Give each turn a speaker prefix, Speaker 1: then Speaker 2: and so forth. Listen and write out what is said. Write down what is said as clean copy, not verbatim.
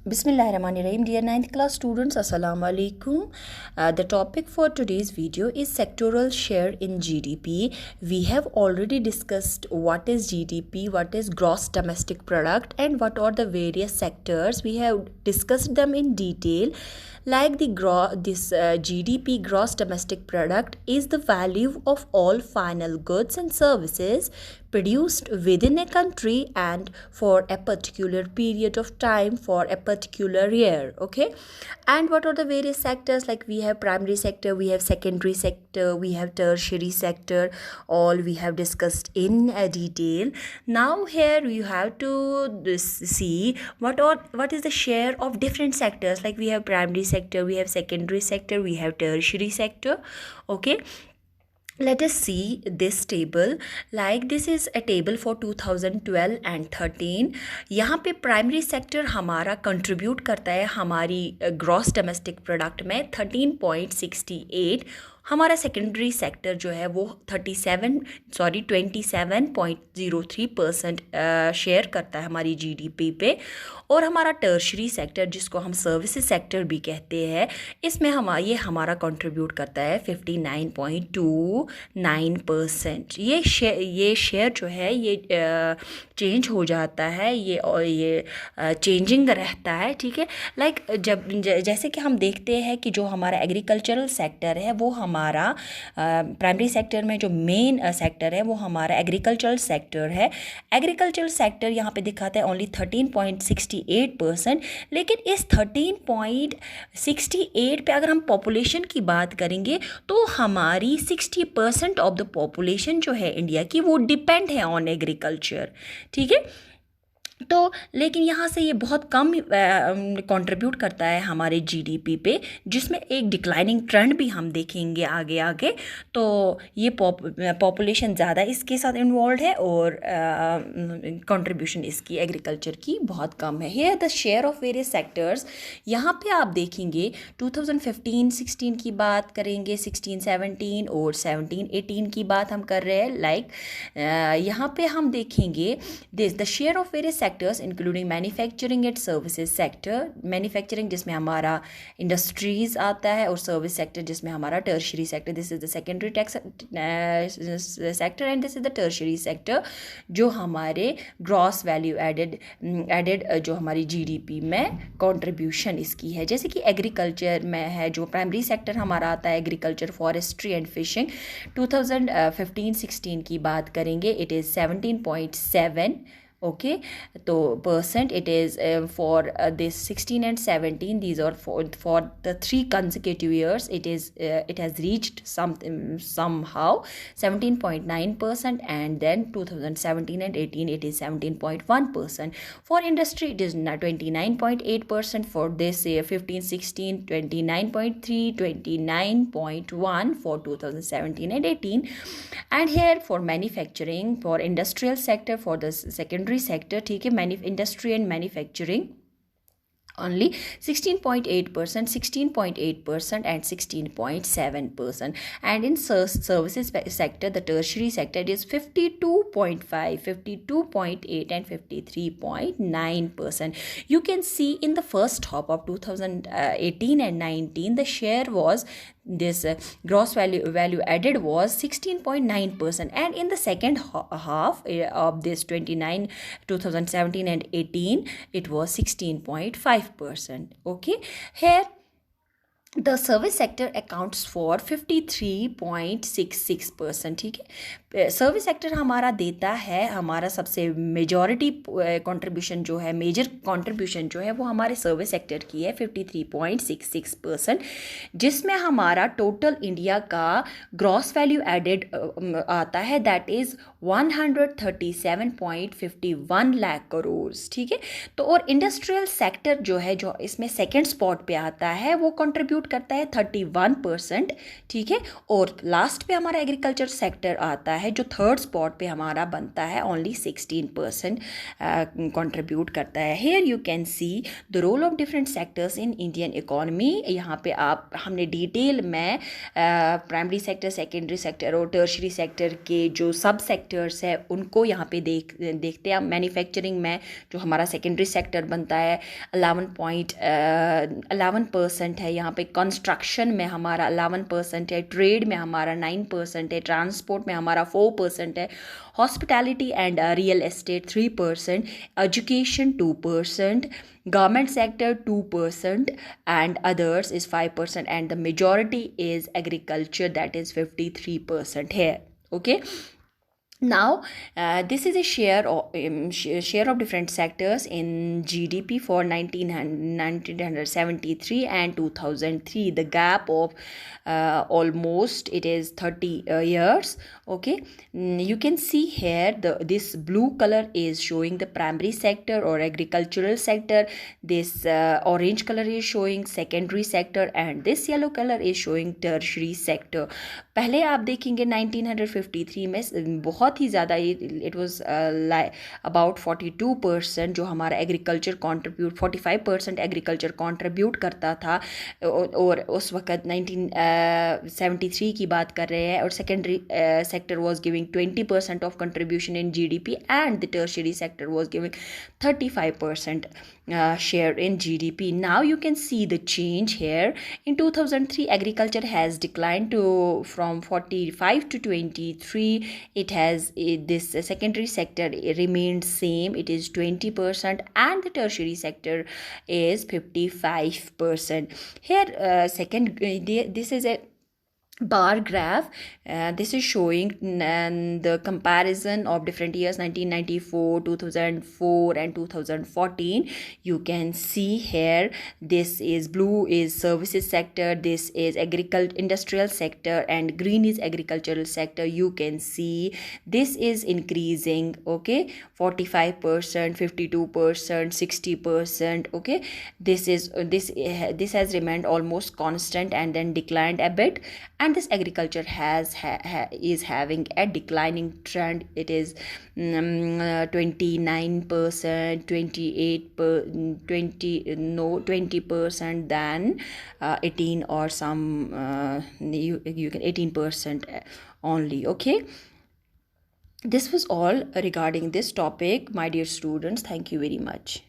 Speaker 1: Bismillahirrahmanirrahim. Dear ninth class students, Assalamu alaikum. The topic for today's video is sectoral share in GDP. We have already discussed what is GDP, what is gross domestic product, and what are the various sectors. We have discussed them in detail. Like GDP, gross domestic product, is the value of all final goods and services produced within a country and for a particular period of time for a particular year. Okay, and what are the various sectors? Like we have primary sector, we have secondary sector, we have tertiary sector. All we have discussed in detail. Now here you have to see what is the share of different sectors. Like we have primary sector, we have secondary sector, we have tertiary sector. Okay, let us see this table. Like this is a table for 2012 and 13. यहाँ पे primary sector हमारा contribute करता है हमारी gross domestic product में 13.68. हमारा secondary sector जो है वो 27.03% शेयर करता है हमारी जीडीपी पे. और हमारा टर्शरी सेक्टर, जिसको हम सर्विसेज सेक्टर भी कहते हैं, इसमें ये हमारा कंट्रीब्यूट करता है 59.29%. ये शेयर जो है ये चेंज हो जाता है, ये चेंजिंग रहता है. ठीक है, लाइक जैसे कि हम देखते हैं कि जो हमारा एग्रीकल्चरल सेक्टर है वो हमारा प्राइमरी सेक्टर में जो मेन सेक्टर है वो हमारा एग्रीकल्चरल सेक्टर है. एग्रीकल्चरल सेक्टर यहाँ पे दिखाता है ओनली 13.68%. लेकिन इस 13.68 पे अगर हम पॉपुलेशन की बात करेंगे तो हमारी 60% ऑफ द पॉपुलेशन जो है इंडिया की वो डिपेंड है ऑन एग्रीकल्चर. ठीक है, तो लेकिन यहाँ से ये बहुत कम कंट्रीब्यूट करता है हमारे जीडीपी पे, जिसमें एक डिक्लाइनिंग ट्रेंड भी हम देखेंगे आगे आगे. तो ये पॉपुलेशन ज़्यादा इसके साथ इन्वॉल्व है और कंट्रीब्यूशन इसकी एग्रीकल्चर की बहुत कम है. Here the share of various sectors. यहाँ पे आप देखेंगे 2015-16 की बात करेंगे, 16-17 और 17-18 की बात हम कर रहे हैं. लाइक यहाँ पे हम देखेंगे this the share of various sectors including manufacturing and services sector. Manufacturing जिसमें हमारा इंडस्ट्रीज आता है और सर्विस सेक्टर जिसमें हमारा tertiary sector. This is the secondary sector and this is the tertiary sector जो हमारे ग्रॉस वैल्यू एडेड जो हमारी जीडीपी में कंट्रीब्यूशन इसकी है. जैसे कि एग्रीकल्चर में है, जो प्राइमरी सेक्टर हमारा आता है एग्रीकल्चर, फॉरेस्ट्री एंड फिशिंग. 2015-16 की बात करेंगे, इट इज़ 17.7. okay, तो percent it is for this 16 and 17. These are for the 3 consecutive years. It has reached somehow 17.9%, and then 2017 and 18 it is 17.1%. For industry it is 29.8%. for this year 15-16 29.3, 29.1 for 2017 and 18. And here for manufacturing, for industrial sector, for the secondary sector, ठीक है, industry and manufacturing only 16.8%, 16.8% and 16.7%. And in services sector, the tertiary sector, it is 52.5, 52.8 and 53.9%. You can see in the first half of 2018 and 19 the share was this gross value added was 16.9%, and in the second half of this 2017 and 18 it was 16.5%. okay, here the service sector accounts for 53.66%. ठीक है, service sector हमारा देता है हमारा सबसे majority contribution जो है, major contribution जो है वो हमारे सर्विस सेक्टर की है 53.66%, जिसमें हमारा टोटल इंडिया का ग्रॉस वैल्यू एडेड आता है, दैट इज़ 137.51 लाख करोड़. ठीक है, तो और इंडस्ट्रियल सेक्टर जो है, जो इसमें सेकेंड स्पॉट पे आता है, वो कंट्रीब्यूट करता है 31%. ठीक है, और लास्ट पे हमारा एग्रीकल्चर सेक्टर आता है, जो थर्ड स्पॉट पे हमारा बनता है, ओनली 16% कंट्रीब्यूट करता है। Here you can see the role of different sectors in Indian economy. यहाँ पे हमने डिटेल में प्राइमरी सेक्टर, सेकेंडरी सेक्टर और टर्शरी सेक्टर के जो सब सेक्टर्स है उनको यहाँ पे देखते हैं। मैन्युफैक्चरिंग में जो हमारा सेकेंडरी सेक्टर बनता है 11% है। यहाँ पे कंस्ट्रक्शन में हमारा 11% है, ट्रेड में हमारा 9% है, ट्रांसपोर्ट में हमारा 4% है, hospitality and real estate 3%, education 2%, government sector 2%, and others is 5%, and the majority is agriculture, that is 53% here. Okay, now this is a share of different sectors in GDP for 1973 and 2003. The gap of almost it is 30 years. Okay, you can see here this blue color is showing the primary sector or agricultural sector, this orange color is showing secondary sector, and this yellow color is showing tertiary sector. पहले आप देखेंगे 1953 में बहुत ही ज़्यादा it was about 42% जो हमारा agriculture contribute, 45% agriculture contribute करता था, और उस वक्त 1973 की बात कर रहे हैं, और secondary sector was giving 20% of contribution in GDP and the tertiary sector was giving 35% share in GDP. Now you can see the change here. In 2003 agriculture has declined from 45 to 23. It has this secondary sector remained same, it is 20%, and the tertiary sector is 55%. Here this is a bar graph. This is showing the comparison of different years 1994, 2004 and 2014. You can see here this is blue is services sector, this is industrial sector, and green is agricultural sector. You can see this is increasing. Okay, 45%, 52%, 60%. Okay, this has remained almost constant and then declined a bit, and this agriculture is having a declining trend. It is 29%, 20%, then 18 or some you can 18% only. Okay, this was all regarding this topic, my dear students. Thank you very much.